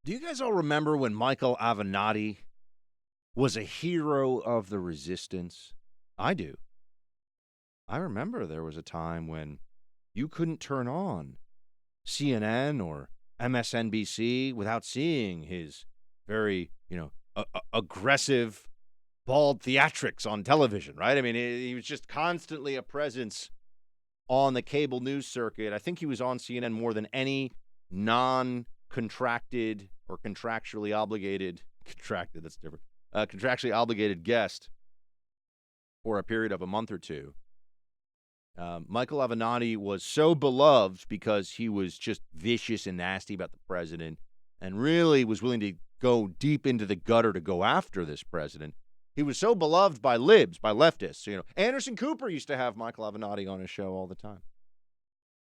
Do you guys all remember when Michael Avenatti was a hero of the resistance? I do. I remember there was a time when you couldn't turn on CNN or MSNBC without seeing his very, aggressive, bald theatrics on television, right? I mean, he was just constantly a presence on the cable news circuit. I think he was on CNN more than any non-contracted or that's different, contractually obligated guest for a period of a month or two. Michael Avenatti was so beloved because he was just vicious and nasty about the president and really was willing to go deep into the gutter to go after this president. He was so beloved by libs, by leftists. Anderson Cooper used to have Michael Avenatti on his show all the time.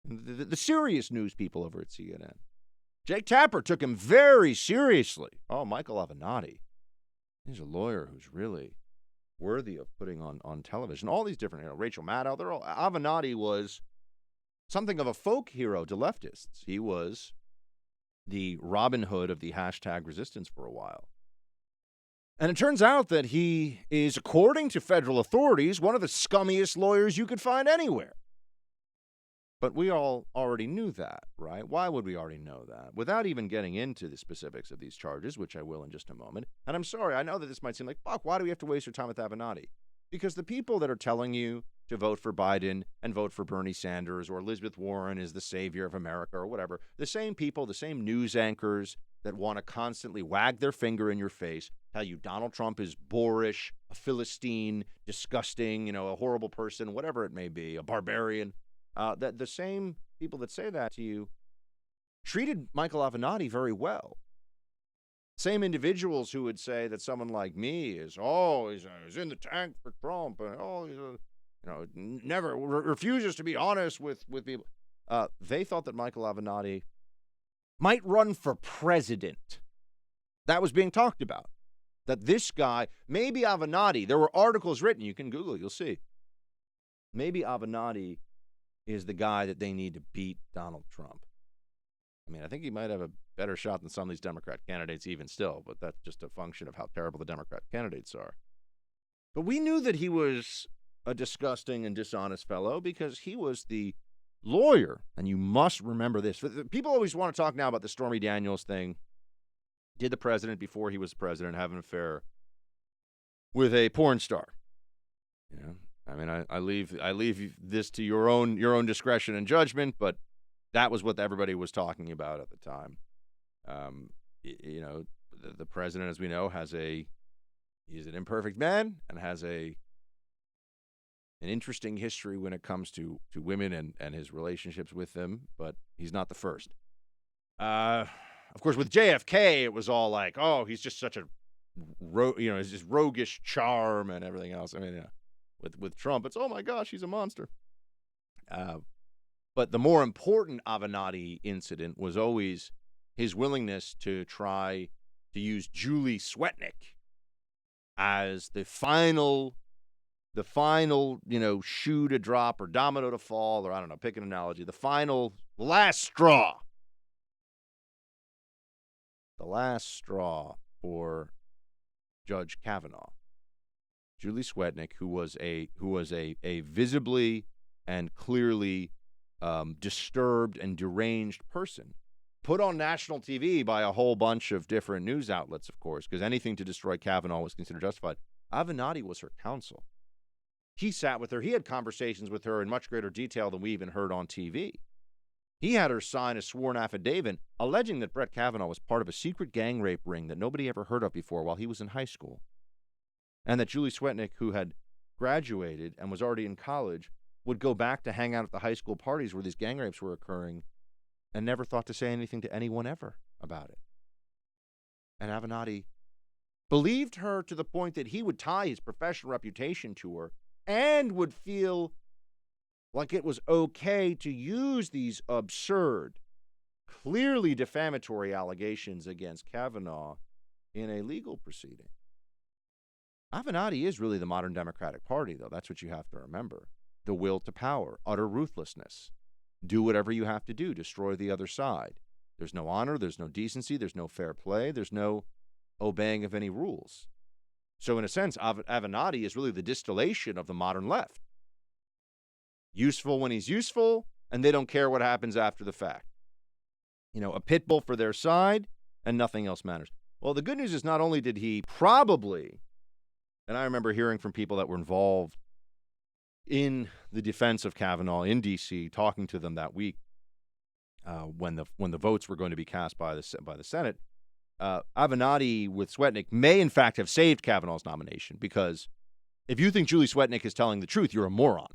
The serious news people over at CNN. Jake Tapper took him very seriously. Oh, Michael Avenatti. He's a lawyer who's really worthy of putting on television. All these different, Rachel Maddow, Avenatti was something of a folk hero to leftists. He was the Robin Hood of the hashtag resistance for a while. And it turns out that he is, according to federal authorities, one of the scummiest lawyers you could find anywhere. But we all already knew that, right? Why would we already know that? Without even getting into the specifics of these charges, which I will in just a moment. And I'm sorry, I know that this might seem like, fuck, why do we have to waste our time with Avenatti? Because the people that are telling you to vote for Biden and vote for Bernie Sanders or Elizabeth Warren is the savior of America or whatever, the same people, the same news anchors that want to constantly wag their finger in your face, tell you Donald Trump is boorish, a Philistine, disgusting, a horrible person, whatever it may be, a barbarian. That the same people that say that to you treated Michael Avenatti very well. Same individuals who would say that someone like me is, he's in the tank for Trump, and never refuses to be honest with people. They thought that Michael Avenatti might run for president. That was being talked about. That this guy, maybe Avenatti, there were articles written, you can Google it, you'll see. Maybe Avenatti is the guy that they need to beat Donald Trump. I mean, I think he might have a better shot than some of these Democrat candidates even still, but that's just a function of how terrible the Democrat candidates are. But we knew that he was a disgusting and dishonest fellow because he was the lawyer, and you must remember this. People always want to talk now about the Stormy Daniels thing. Did the president, before he was president, have an affair with a porn star? I mean, I leave this to your own discretion and judgment, but that was what everybody was talking about at the time. The president, as we know, he's an imperfect man and has an interesting history when it comes to women and his relationships with them, but he's not the first. Of course, with JFK, it was all like, oh, he's just such a, he's just roguish charm and everything else. I mean, With Trump, it's, oh my gosh, he's a monster. But the more important Avenatti incident was always his willingness to try to use Julie Swetnick as the final, shoe to drop or domino to fall, or I don't know, pick an analogy, the last straw. The last straw for Judge Kavanaugh. Julie Swetnick, who was a visibly and clearly disturbed and deranged person, put on national TV by a whole bunch of different news outlets, of course, because anything to destroy Kavanaugh was considered justified. Avenatti was her counsel. He sat with her. He had conversations with her in much greater detail than we even heard on TV. He had her sign a sworn affidavit alleging that Brett Kavanaugh was part of a secret gang rape ring that nobody ever heard of before while he was in high school. And that Julie Swetnick, who had graduated and was already in college, would go back to hang out at the high school parties where these gang rapes were occurring and never thought to say anything to anyone ever about it. And Avenatti believed her to the point that he would tie his professional reputation to her and would feel like it was okay to use these absurd, clearly defamatory allegations against Kavanaugh in a legal proceeding. Avenatti is really the modern Democratic Party, though. That's what you have to remember. The will to power, utter ruthlessness. Do whatever you have to do, destroy the other side. There's no honor, there's no decency, there's no fair play, there's no obeying of any rules. So in a sense, Avenatti is really the distillation of the modern left. Useful when he's useful, and they don't care what happens after the fact. A pit bull for their side, and nothing else matters. Well, the good news is not only did he probably, and I remember hearing from people that were involved in the defense of Kavanaugh in D.C., talking to them that week when the votes were going to be cast by the Senate, Avenatti with Swetnick may in fact have saved Kavanaugh's nomination, because if you think Julie Swetnick is telling the truth, you're a moron.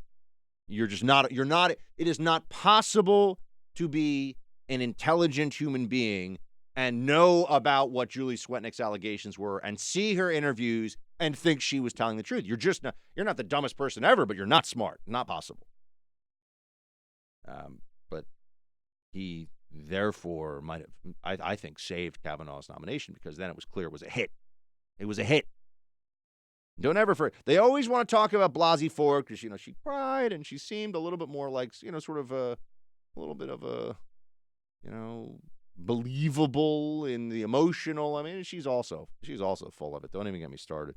You're not. It is not possible to be an intelligent human being and know about what Julie Swetnick's allegations were and see her interviews and think she was telling the truth. You're not the dumbest person ever, but you're not smart. Not possible. But he therefore might have, I think, saved Kavanaugh's nomination, because then it was clear it was a hit. It was a hit. Don't ever forget. They always want to talk about Blasey Ford because, she cried and she seemed a little bit more like, sort of a little bit of a, believable in the emotional. I mean, she's also full of it. Don't even get me started.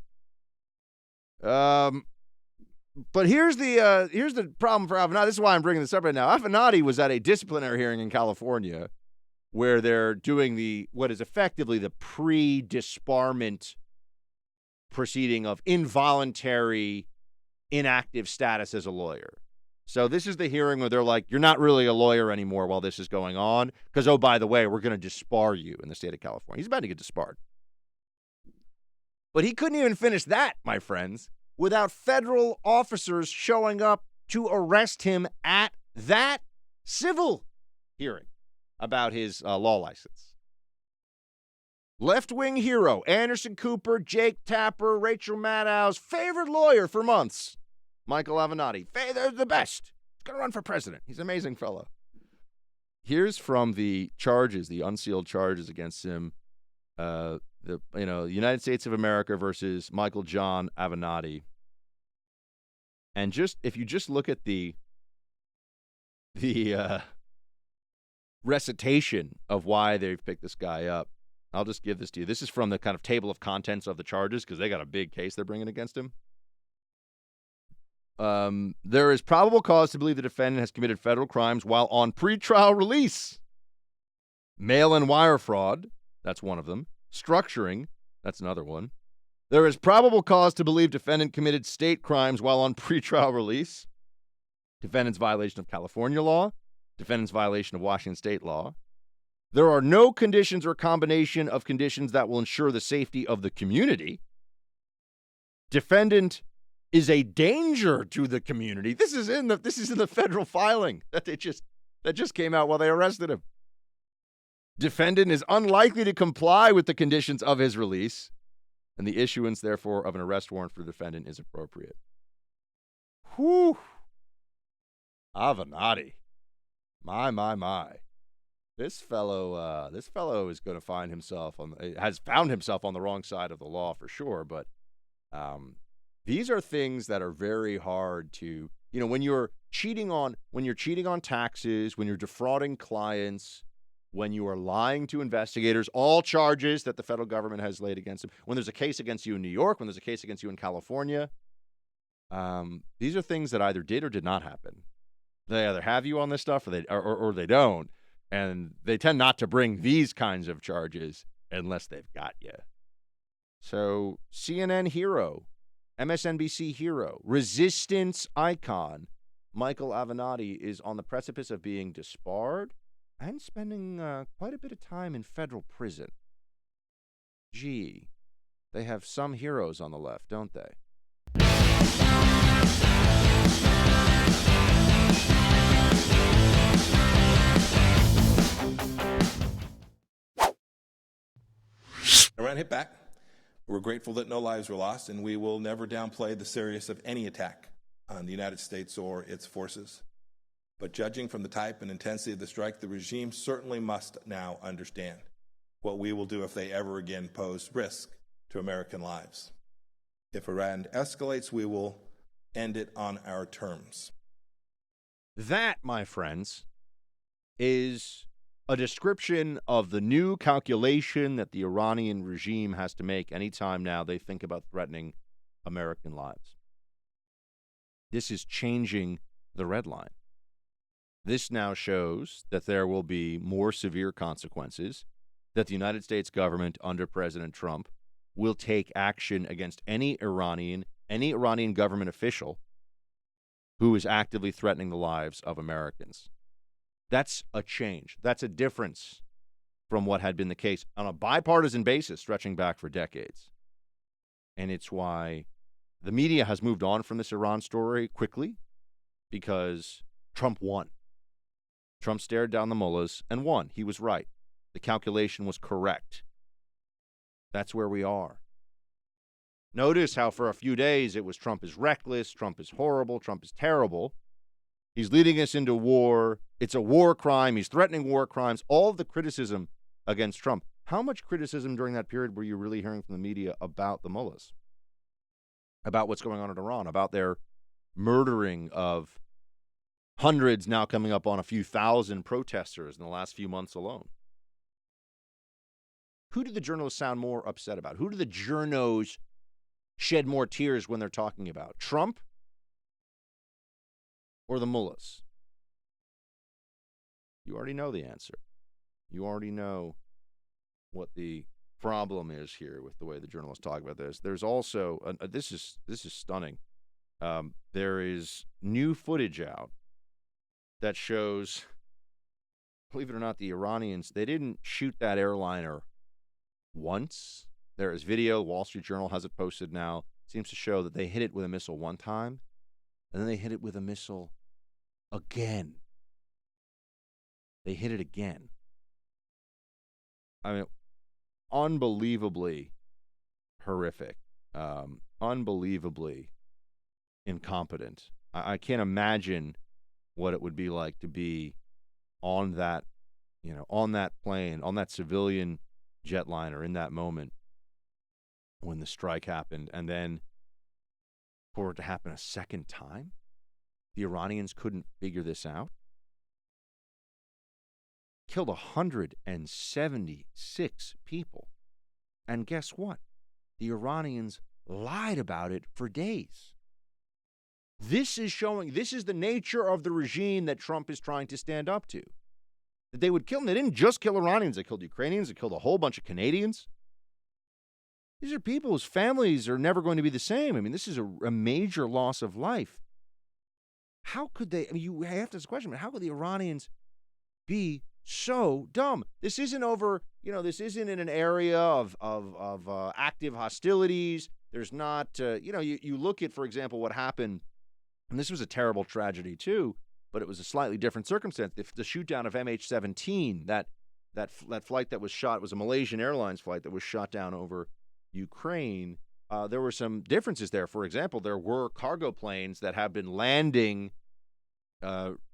But here's the problem for Avenatti. This is why I'm bringing this up right now. Avenatti was at a disciplinary hearing in California where they're doing what is effectively the pre-disbarment proceeding of involuntary inactive status as a lawyer. So this is the hearing where they're like, you're not really a lawyer anymore while this is going on, because, oh, by the way, we're going to disbar you in the state of California. He's about to get disbarred. But he couldn't even finish that, my friends, without federal officers showing up to arrest him at that civil hearing about his law license. Left-wing hero, Anderson Cooper, Jake Tapper, Rachel Maddow's favorite lawyer for months, Michael Avenatti. They're the best. He's going to run for president. He's an amazing fellow. Here's from the charges, the unsealed charges against him, the United States of America versus Michael John Avenatti. And if you just look at the recitation of why they've picked this guy up, I'll just give this to you. This is from the kind of table of contents of the charges, because they got a big case they're bringing against him. There is probable cause to believe the defendant has committed federal crimes while on pretrial release. Mail and wire fraud, that's one of them. Structuring, that's another one. There is probable cause to believe defendant committed state crimes while on pretrial release. Defendant's violation of California law. Defendant's violation of Washington state law. There are no conditions or combination of conditions that will ensure the safety of the community. Defendant is a danger to the community. This is in the federal filing that just came out while they arrested him. Defendant is unlikely to comply with the conditions of his release, and the issuance, therefore, of an arrest warrant for the defendant is appropriate. Whew. Avenatti. My. This fellow is going to has found himself on the wrong side of the law for sure. But these are things that are very hard to, when you're cheating on taxes, when you're defrauding clients, when you are lying to investigators, all charges that the federal government has laid against them. When there's a case against you in New York, when there's a case against you in California, these are things that either did or did not happen. They either have you on this stuff or they don't. And they tend not to bring these kinds of charges unless they've got you. So CNN hero, MSNBC hero, resistance icon, Michael Avenatti is on the precipice of being disbarred and spending quite a bit of time in federal prison. Gee, they have some heroes on the left, don't they? Iran hit back. We're grateful that no lives were lost, and we will never downplay the seriousness of any attack on the United States or its forces. But judging from the type and intensity of the strike, the regime certainly must now understand what we will do if they ever again pose risk to American lives. If Iran escalates, we will end it on our terms. That, my friends, is a description of the new calculation that the Iranian regime has to make anytime now they think about threatening American lives. This is changing the red line. This now shows that there will be more severe consequences, that the United States government under President Trump will take action against any Iranian government official who is actively threatening the lives of Americans. That's a change. That's a difference from what had been the case on a bipartisan basis stretching back for decades. And it's why the media has moved on from this Iran story quickly, because Trump won. Trump stared down the mullahs and won. He was right. The calculation was correct. That's where we are. Notice how for a few days it was Trump is reckless, Trump is horrible, Trump is terrible. He's leading us into war. It's a war crime. He's threatening war crimes. All of the criticism against Trump. How much criticism during that period were you really hearing from the media about the mullahs? About what's going on in Iran, about their murdering of hundreds, now coming up on a few thousand protesters in the last few months alone? Who do the journalists sound more upset about? Who do the journos shed more tears when they're talking about? Trump or the mullahs? You already know the answer. You already know what the problem is here with the way the journalists talk about this. There's also, this is stunning. There is new footage out that shows, believe it or not, the Iranians, they didn't shoot that airliner once. There is video. Wall Street Journal has it posted now. It seems to show that they hit it with a missile one time, and then they hit it with a missile again. They hit it again. I mean, unbelievably horrific, unbelievably incompetent. I can't imagine what it would be like to be on that, on that plane, on that civilian jetliner in that moment when the strike happened, and then for it to happen a second time. The Iranians couldn't figure this out. Killed 176 people. And guess what? The Iranians lied about it for days. This is the nature of the regime that Trump is trying to stand up to. That they would kill them. They didn't just kill Iranians. They killed Ukrainians. They killed a whole bunch of Canadians. These are people whose families are never going to be the same. I mean, this is a major loss of life. How could they? I mean, you have to ask the question, but how could the Iranians be so dumb? This isn't over, this isn't in an area of active hostilities. There's not, you look at, for example, what happened, and this was a terrible tragedy too, but it was a slightly different circumstance. The shoot down of MH17, that flight that was shot, it was a Malaysian Airlines flight that was shot down over Ukraine. There were some differences there. For example, there were cargo planes that have been landing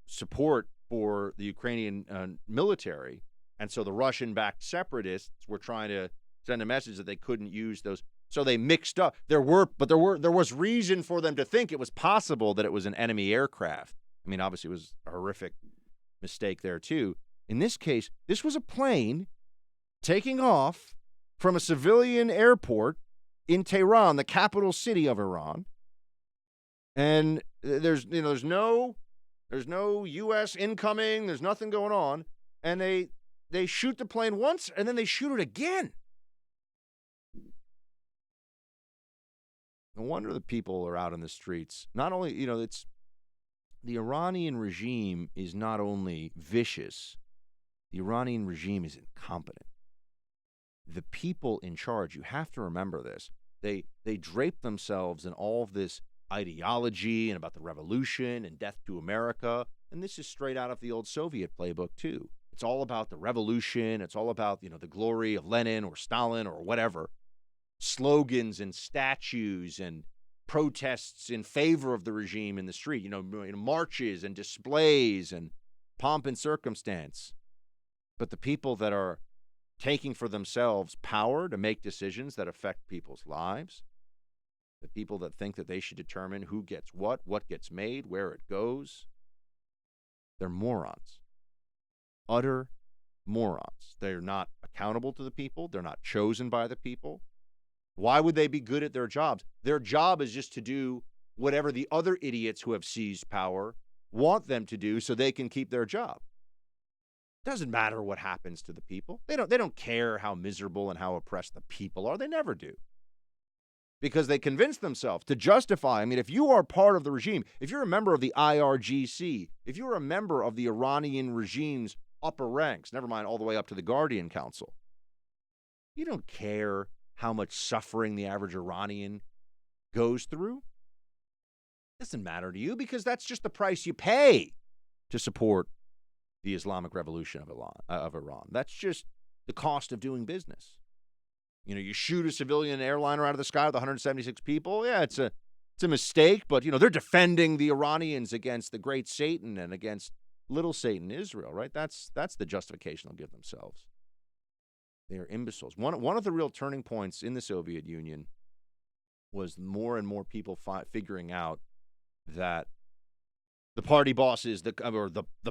support for the Ukrainian military, and so the Russian-backed separatists were trying to send a message that they couldn't use those. So they mixed up. There was reason for them to think it was possible that it was an enemy aircraft. I mean, obviously, it was a horrific mistake there too. In this case, this was a plane taking off from a civilian airport in Tehran, the capital city of Iran, and there's no U.S. incoming. There's nothing going on, and they shoot the plane once, and then they shoot it again. No wonder the people are out in the streets. Not only, it's the Iranian regime is not only vicious, the Iranian regime is incompetent. The people in charge, you have to remember this, they drape themselves in all of this ideology and about the revolution and death to America, and this is straight out of the old Soviet playbook too. It's all about the revolution. It's all about, the glory of Lenin or Stalin or whatever. Slogans and statues and protests in favor of the regime in the street, marches and displays and pomp and circumstance. But the people that are taking for themselves power to make decisions that affect people's lives, the people that think that they should determine who gets what gets made, where it goes, they're morons. Utter morons. They're not accountable to the people. They're not chosen by the people. Why would they be good at their jobs? Their job is just to do whatever the other idiots who have seized power want them to do so they can keep their job. Doesn't matter what happens to the people. They don't care how miserable and how oppressed the people are. They never do. Because they convince themselves to justify. I mean, if you are part of the regime, if you're a member of the IRGC, if you're a member of the Iranian regime's upper ranks, never mind all the way up to the Guardian Council, you don't care how much suffering the average Iranian goes through. It doesn't matter to you because that's just the price you pay to support the Islamic Revolution of Iran. That's just the cost of doing business. You know, you shoot a civilian airliner out of the sky with 176 people. Yeah, it's a mistake, but, you know, they're defending the Iranians against the great Satan and against little Satan, Israel, right? That's the justification they'll give themselves. They're imbeciles. One of the real turning points in the Soviet Union was more and more people figuring out that the party bosses, the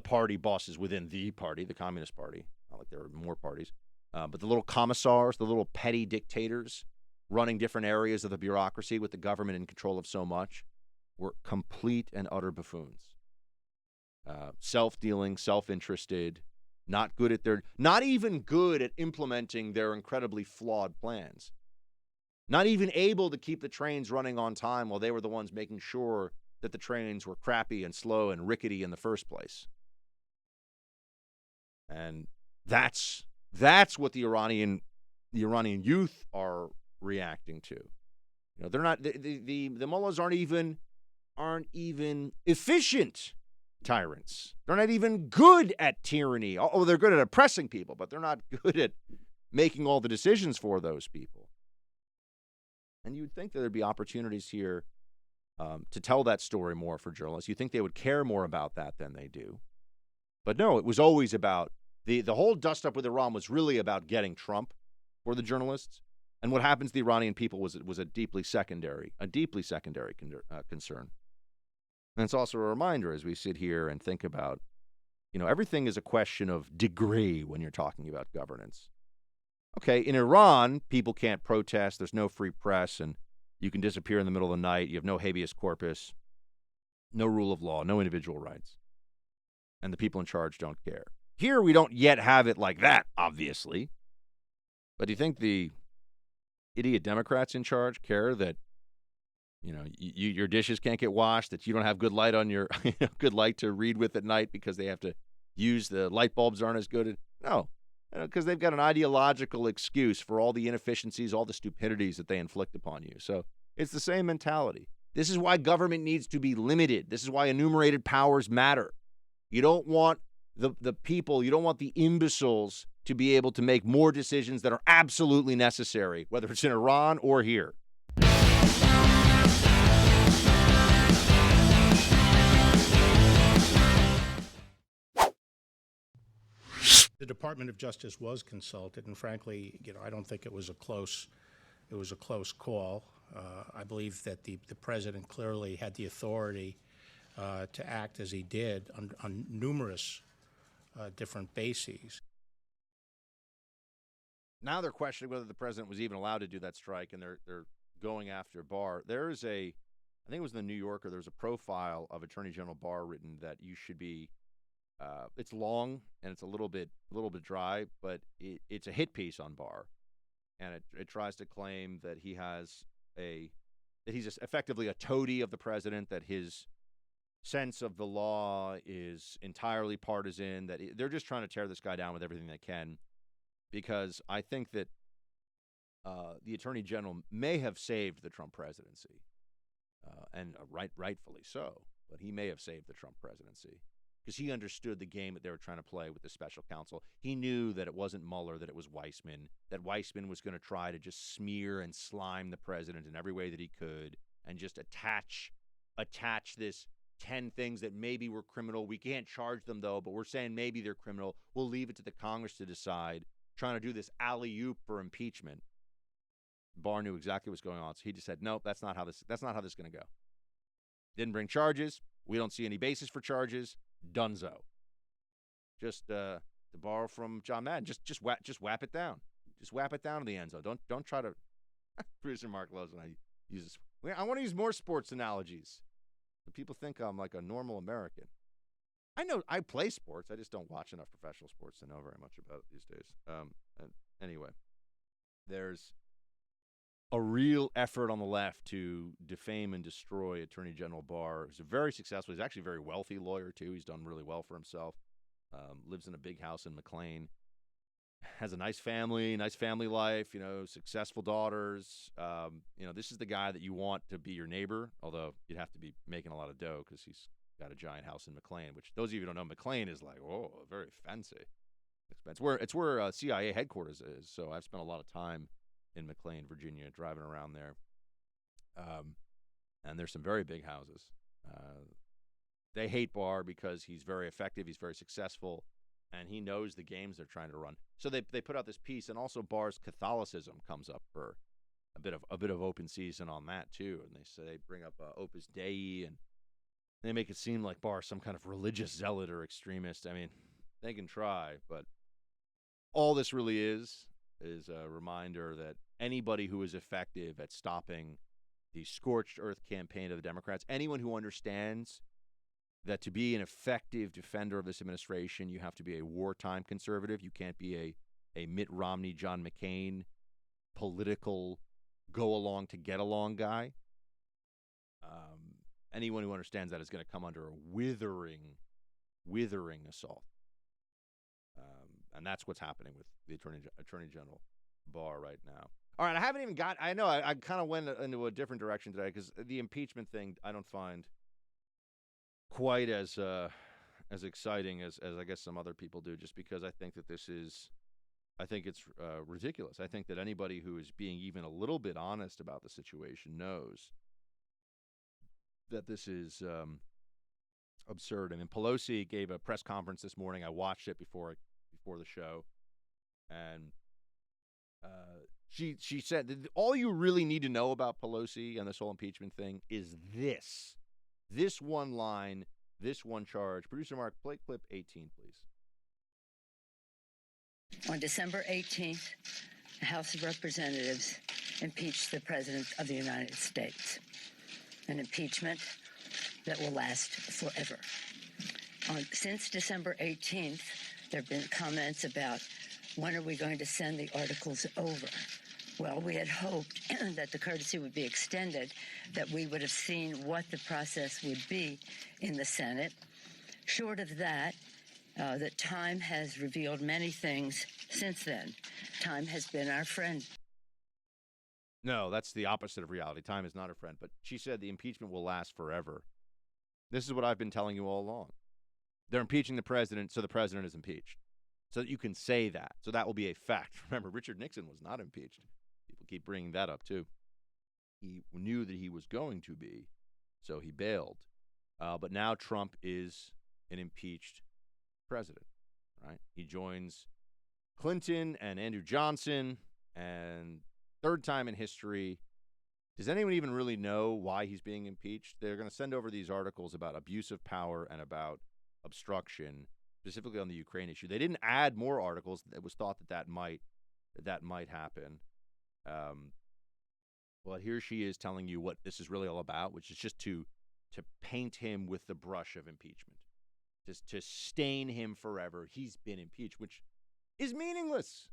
party bosses within the party, the Communist Party, not like there were more parties, but the little commissars, the little petty dictators running different areas of the bureaucracy with the government in control of so much, were complete and utter buffoons. Self-dealing, self-interested, not even good at implementing their incredibly flawed plans. Not even able to keep the trains running on time while they were the ones making sure that the trains were crappy and slow and rickety in the first place. And that's what the Iranian youth are reacting to. You know, they're not the mullahs aren't even efficient tyrants. They're not even good at tyranny. Oh, they're good at oppressing people, but they're not good at making all the decisions for those people. And you'd think that there'd be opportunities here to tell that story more for journalists. You think they would care more about that than they do. But no, it was always about the whole dust-up with Iran was really about getting Trump for the journalists. And what happens to the Iranian people was a deeply secondary concern. And it's also a reminder as we sit here and think about, you know, everything is a question of degree when you're talking about governance. Okay, in Iran, people can't protest. There's no free press, and you can disappear in the middle of the night. You have no habeas corpus, no rule of law, no individual rights. And the people in charge don't care. Here, we don't yet have it like that, obviously. But do you think the idiot Democrats in charge care that, you know, your dishes can't get washed, that you don't have good light on your good light to read with at night because they have to use the light bulbs aren't as good? No, because they've got an ideological excuse for all the inefficiencies, all the stupidities that they inflict upon you. So it's the same mentality. This is why government needs to be limited. This is why enumerated powers matter. You don't want the people, you don't want the imbeciles to be able to make more decisions that are absolutely necessary, whether it's in Iran or here. The Department of Justice was consulted, and frankly, you know, I don't think it was a close call. I believe that the president clearly had the authority to act as he did on numerous different bases. Now they're questioning whether the president was even allowed to do that strike, and they're going after Barr. There is I think it was in the New Yorker, there's a profile of Attorney General Barr written that you should be. It's long and it's a little bit dry, but it's a hit piece on Barr, and it tries to claim that he's effectively a toady of the president, that his sense of the law is entirely partisan, that they're just trying to tear this guy down with everything they can, because I think that the Attorney General may have saved the Trump presidency, and rightfully so, but he may have saved the Trump presidency. Because he understood the game that they were trying to play with the special counsel. He knew that it wasn't Mueller, that it was Weissman, that Weissman was going to try to just smear and slime the president in every way that he could and just attach this 10 things that maybe were criminal. We can't charge them, though, but we're saying maybe they're criminal. We'll leave it to the Congress to decide, trying to do this alley-oop for impeachment. Barr knew exactly what's going on, so he just said, nope, that's not how this is going to go. Didn't bring charges. We don't see any basis for charges. Dunzo. Just To borrow from John Madden, just whap it down. Just whap it down to the end zone. Don't try to. Producer Mark loves when I use this. I want to use more sports analogies. People think I'm like a normal American. I know I play sports. I just don't watch enough professional sports to know very much about it these days. Anyway, there's a real effort on the left to defame and destroy Attorney General Barr. He's a very successful. He's actually a very wealthy lawyer too. He's done really well for himself. Lives in a big house in McLean. Has a nice family life. Successful daughters. This is the guy that you want to be your neighbor. Although you'd have to be making a lot of dough because he's got a giant house in McLean. Which those of you who don't know, McLean is like very fancy, expensive. It's where CIA headquarters is. So I've spent a lot of time in McLean, Virginia, driving around there. And there's some very big houses. They hate Barr because he's very effective. He's very successful. And he knows the games they're trying to run. So they put out this piece, and also Barr's Catholicism comes up for a bit of open season on that too. And they bring up Opus Dei, and they make it seem like Barr's some kind of religious zealot or extremist. I mean, they can try, but all this really is a reminder that anybody who is effective at stopping the scorched earth campaign of the Democrats, anyone who understands that to be an effective defender of this administration, you have to be a wartime conservative. You can't be a Mitt Romney, John McCain, political go-along to get-along guy. Anyone who understands that is going to come under a withering assault. And that's what's happening with the Attorney General Barr right now. All right, I haven't even got – I know I kind of went into a different direction today because the impeachment thing I don't find – quite as exciting as I guess some other people do, just because I think that I think it's ridiculous. I think that anybody who is being even a little bit honest about the situation knows that this is absurd. I mean, Pelosi gave a press conference this morning. I watched it before the show, and she said that all you really need to know about Pelosi and this whole impeachment thing is this one line, this one charge. Producer Mark, play clip 18, please. On December 18th, the House of Representatives impeached the President of the United States, an impeachment that will last forever. Since December 18th, there have been comments about when are we going to send the articles over. Well, we had hoped that the courtesy would be extended, that we would have seen what the process would be in the Senate. Short of that, that time has revealed many things since then. Time has been our friend. No, that's the opposite of reality. Time is not our friend. But she said the impeachment will last forever. This is what I've been telling you all along. They're impeaching the president, so the president is impeached. So that you can say that. So that will be a fact. Remember, Richard Nixon was not impeached. People keep bringing that up, too. He knew that he was going to be, so he bailed. But now Trump is an impeached president, right? He joins Clinton and Andrew Johnson, and third time in history. Does anyone even really know why he's being impeached? They're going to send over these articles about abuse of power and about obstruction, specifically on the Ukraine issue. They didn't add more articles. It was thought that might happen. But here she is telling you what this is really all about, which is just to paint him with the brush of impeachment, just to stain him forever. He's been impeached, which is meaningless.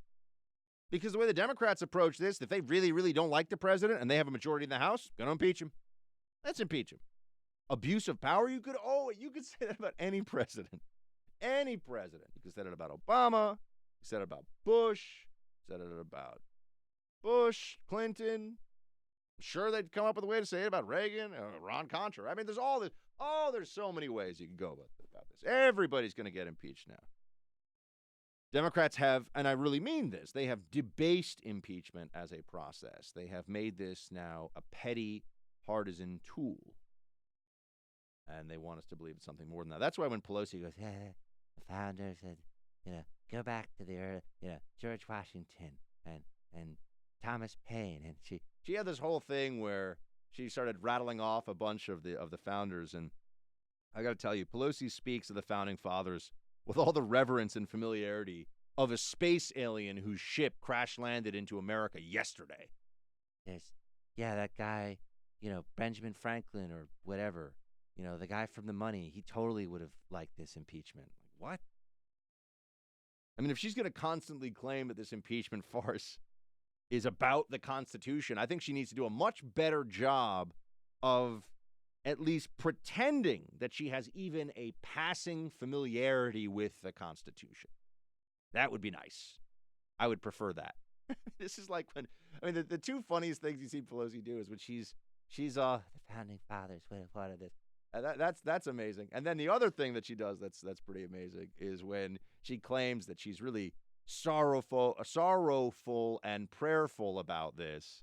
Because the way the Democrats approach this, if they really, really don't like the president and they have a majority in the House, going to impeach him. Let's impeach him. Abuse of power, you could say that about any president. Any president. You could say that about Obama. You said it about Bush. You said it about Bush, Clinton. I'm sure they'd come up with a way to say it about Reagan, Ron Contra. I mean, there's all this. Oh, there's so many ways you can go about this. Everybody's going to get impeached now. Democrats have, and I really mean this, they have debased impeachment as a process. They have made this now a petty partisan tool. And they want us to believe it's something more than that. That's why when Pelosi goes, the founders said, go back to the, George Washington and Thomas Paine. And she had this whole thing where she started rattling off a bunch of the founders. And I got to tell you, Pelosi speaks of the founding fathers with all the reverence and familiarity of a space alien whose ship crash landed into America yesterday. Yeah, that guy, Benjamin Franklin or whatever, the guy from The Money, he totally would have liked this impeachment. What? I mean, if she's going to constantly claim that this impeachment farce is about the Constitution, I think she needs to do a much better job of at least pretending that she has even a passing familiarity with the Constitution. That would be nice. I would prefer that. This is like when, the two funniest things you see Pelosi do is when she's the founding fathers would have thought of this. That's amazing. And then the other thing that she does that's pretty amazing is when she claims that she's really sorrowful and prayerful about this,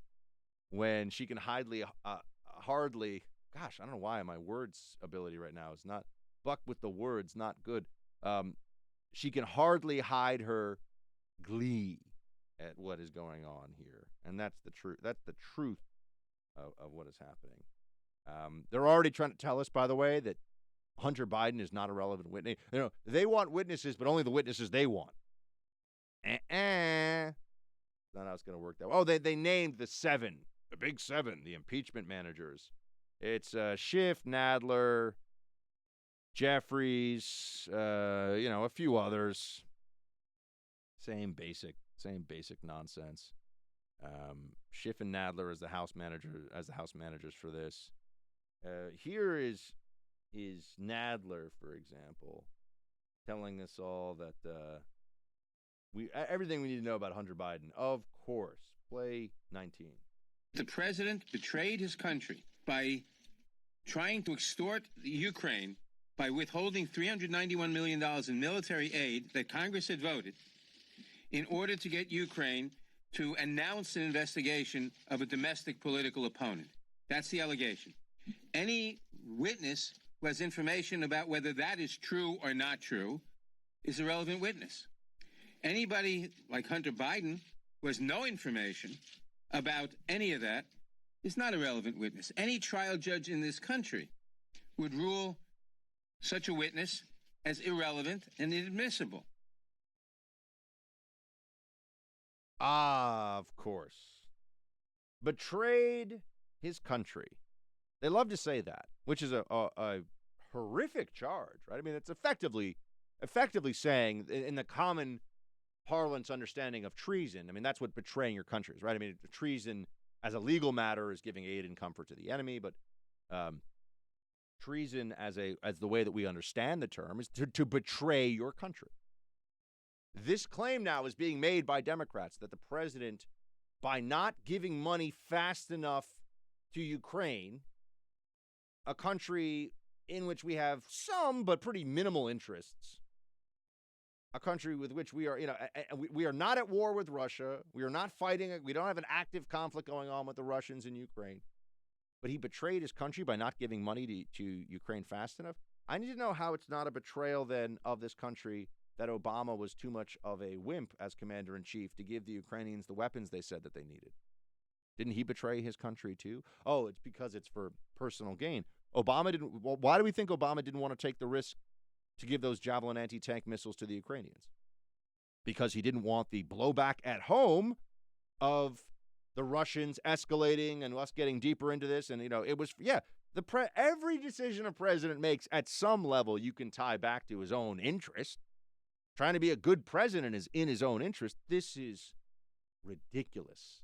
when she can hardly, gosh, I don't know why my words ability right now is not, Buck with the words, not good. She can hardly hide her glee at what is going on here. And that's the truth. That's the truth of what is happening. They're already trying to tell us, by the way, that Hunter Biden is not a relevant witness. They want witnesses, but only the witnesses they want. Not how it's going to work that way. Oh, they named the big seven, the impeachment managers. It's Schiff, Nadler, Jeffries, a few others. Same basic nonsense. Schiff and Nadler as the House managers for this. Here is Nadler, for example, telling us all that everything we need to know about Hunter Biden. Of course, play 19. The president betrayed his country by trying to extort the Ukraine by withholding $391 million in military aid that Congress had voted in order to get Ukraine to announce an investigation of a domestic political opponent. That's the allegation. Any witness who has information about whether that is true or not true is a relevant witness. Anybody like Hunter Biden who has no information about any of that is not a relevant witness. Any trial judge in this country would rule such a witness as irrelevant and inadmissible. Of course. Betrayed his country. They love to say that, which is a horrific charge, right? I mean, it's effectively saying, in the common parlance understanding of treason, I mean, that's what betraying your country is, right? I mean, treason as a legal matter is giving aid and comfort to the enemy, but treason as the way that we understand the term is to betray your country. This claim now is being made by Democrats that the president, by not giving money fast enough to Ukraine, a country in which we have some but pretty minimal interests, a country with which we are, we are not at war with Russia. We are not fighting. We don't have an active conflict going on with the Russians in Ukraine. But he betrayed his country by not giving money to Ukraine fast enough. I need to know how it's not a betrayal then of this country that Obama was too much of a wimp as commander-in-chief to give the Ukrainians the weapons they said that they needed. Didn't he betray his country too? Oh, it's because it's for personal gain. Obama didn't. Well, why do we think Obama didn't want to take the risk to give those Javelin anti-tank missiles to the Ukrainians? Because he didn't want the blowback at home of the Russians escalating and us getting deeper into this. And, it was, every decision a president makes at some level you can tie back to his own interest. Trying to be a good president is in his own interest. This is ridiculous.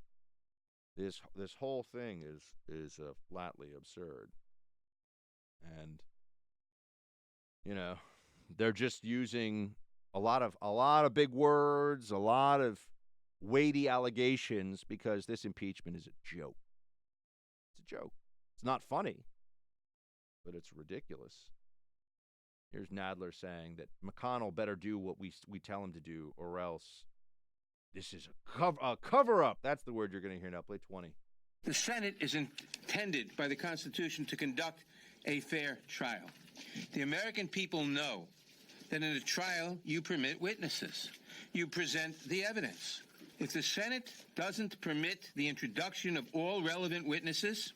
This whole thing is flatly absurd. And, they're just using a lot of big words, a lot of weighty allegations, because this impeachment is a joke. It's a joke. It's not funny, but it's ridiculous. Here's Nadler saying that McConnell better do what we tell him to do, or else this is a cover-up. That's the word you're going to hear now. Play 20. The Senate is intended by the Constitution to conduct a fair trial. The American people know that in a trial you permit witnesses. You present the evidence. If the Senate doesn't permit the introduction of all relevant witnesses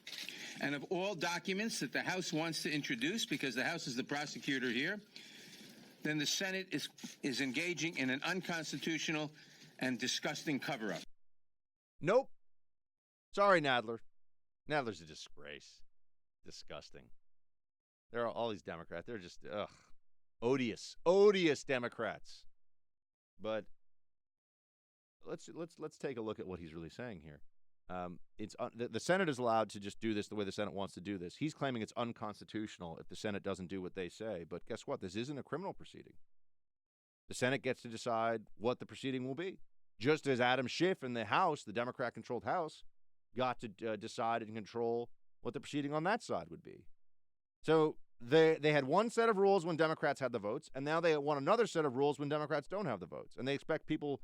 and of all documents that the House wants to introduce, because the House is the prosecutor here, then the Senate is engaging in an unconstitutional and disgusting cover-up. Nope. Sorry, Nadler. Nadler's a disgrace. Disgusting. There are all these Democrats. They're just, odious Democrats. But let's take a look at what he's really saying here. The Senate is allowed to just do this the way the Senate wants to do this. He's claiming it's unconstitutional if the Senate doesn't do what they say. But guess what? This isn't a criminal proceeding. The Senate gets to decide what the proceeding will be. Just as Adam Schiff in the House, the Democrat-controlled House, got to decide and control what the proceeding on that side would be. So they had one set of rules when Democrats had the votes, and now they want another set of rules when Democrats don't have the votes. And they expect people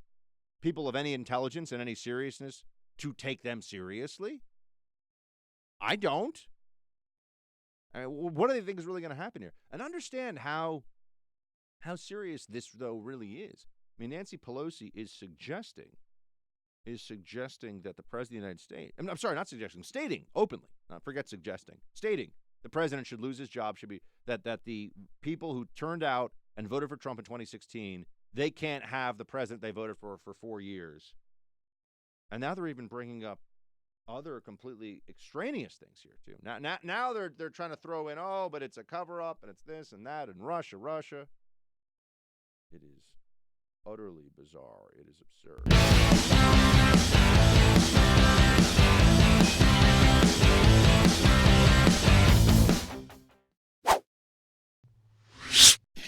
of any intelligence and any seriousness to take them seriously? I don't. I mean, what do they think is really going to happen here? And understand how serious this, though, really is. I mean, Nancy Pelosi is suggesting that the President of the United States, I'm sorry, not suggesting, stating openly, forget suggesting, stating the president should lose his job, should be that the people who turned out and voted for Trump in 2016, they can't have the president they voted for 4 years. And now they're even bringing up other completely extraneous things here, too. Now they're trying to throw in, but it's a cover-up, and it's this and that, and Russia. It is utterly bizarre. It is absurd.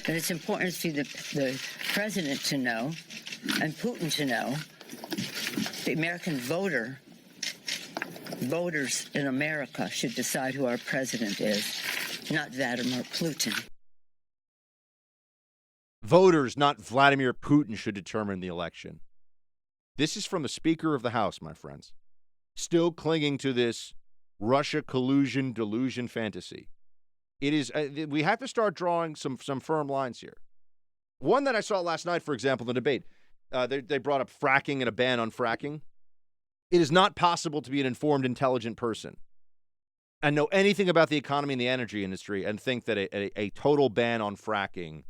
And it's important for the president to know and Putin to know, the American voters in America should decide who our president is, not Vladimir Putin. Voters, not Vladimir Putin, should determine the election. This is from the Speaker of the House, my friends. Still clinging to this Russia collusion, delusion fantasy. It is. We have to start drawing some firm lines here. One that I saw last night, for example, in the debate, they brought up fracking and a ban on fracking. It is not possible to be an informed, intelligent person and know anything about the economy and the energy industry and think that a total ban on fracking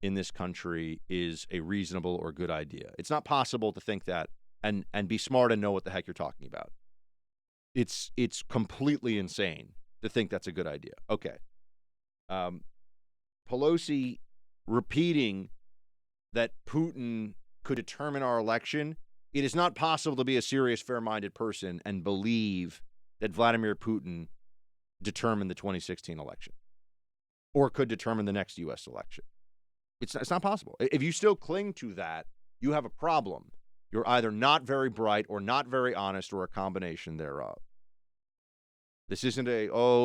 in this country is a reasonable or good idea. It's not possible to think that and be smart and know what the heck you're talking about. It's completely insane to think that's a good idea. Okay. Pelosi repeating that Putin could determine our election. It is not possible to be a serious, fair-minded person and believe that Vladimir Putin determined the 2016 election or could determine the next U.S. election. It's not possible. If you still cling to that, you have a problem. You're either not very bright or not very honest or a combination thereof. This isn't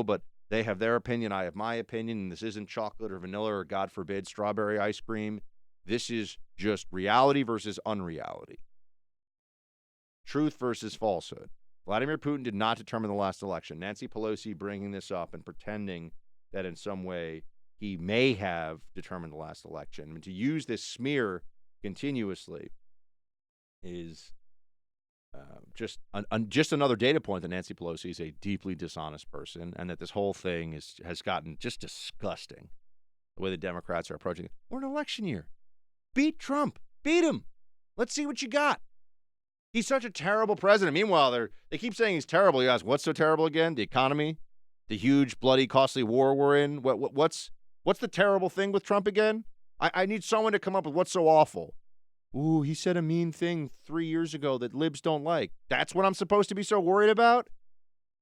but they have their opinion, I have my opinion, and this isn't chocolate or vanilla or, God forbid, strawberry ice cream. This is just reality versus unreality. Truth versus falsehood. Vladimir Putin did not determine the last election. Nancy Pelosi bringing this up and pretending that in some way he may have determined the last election. And to use this smear continuously is just another data point that Nancy Pelosi is a deeply dishonest person and that this whole thing has gotten just disgusting, the way the Democrats are approaching it. We're in an election year. Beat Trump. Beat him. Let's see what you got. He's such a terrible president. Meanwhile, they keep saying he's terrible. You ask, what's so terrible again? The economy? The huge, bloody, costly war we're in? What's the terrible thing with Trump again? I need someone to come up with what's so awful. Ooh, he said a mean thing 3 years ago that libs don't like. That's what I'm supposed to be so worried about?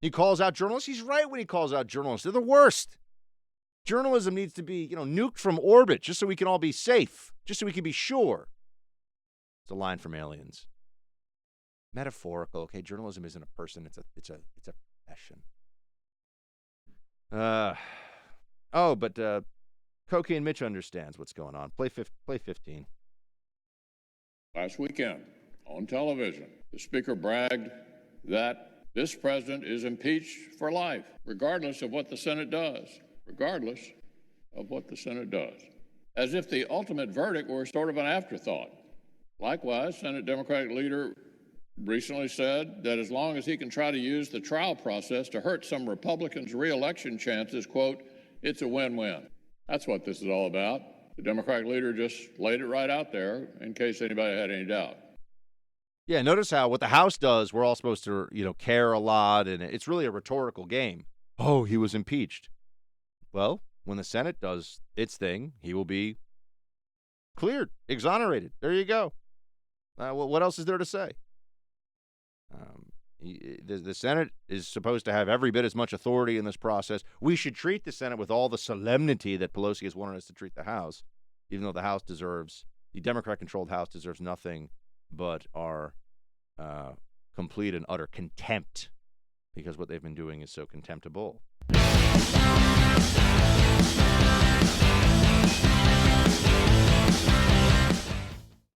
He calls out journalists? He's right when he calls out journalists. They're the worst. Journalism needs to be, nuked from orbit just so we can all be safe, just so we can be sure. It's a line from Aliens. Metaphorical, okay? Journalism isn't a person. It's a profession. But Cocaine Mitch understands what's going on. Play 15. Last weekend, on television, the Speaker bragged that this president is impeached for life, regardless of what the Senate does. Regardless of what the Senate does. As if the ultimate verdict were sort of an afterthought. Likewise, Senate Democratic leader recently said that as long as he can try to use the trial process to hurt some Republicans' re-election chances, quote, it's a win-win. That's what this is all about. The Democratic leader just laid it right out there in case anybody had any doubt. Yeah, notice how what the House does, we're all supposed to, care a lot, and it's really a rhetorical game. Oh, he was impeached. Well, when the Senate does its thing, he will be cleared, exonerated. There you go. What else is there to say? The Senate is supposed to have every bit as much authority in this process. We should treat the Senate with all the solemnity that Pelosi has wanted us to treat the House, even though the Democrat-controlled House deserves nothing but our complete and utter contempt, because what they've been doing is so contemptible.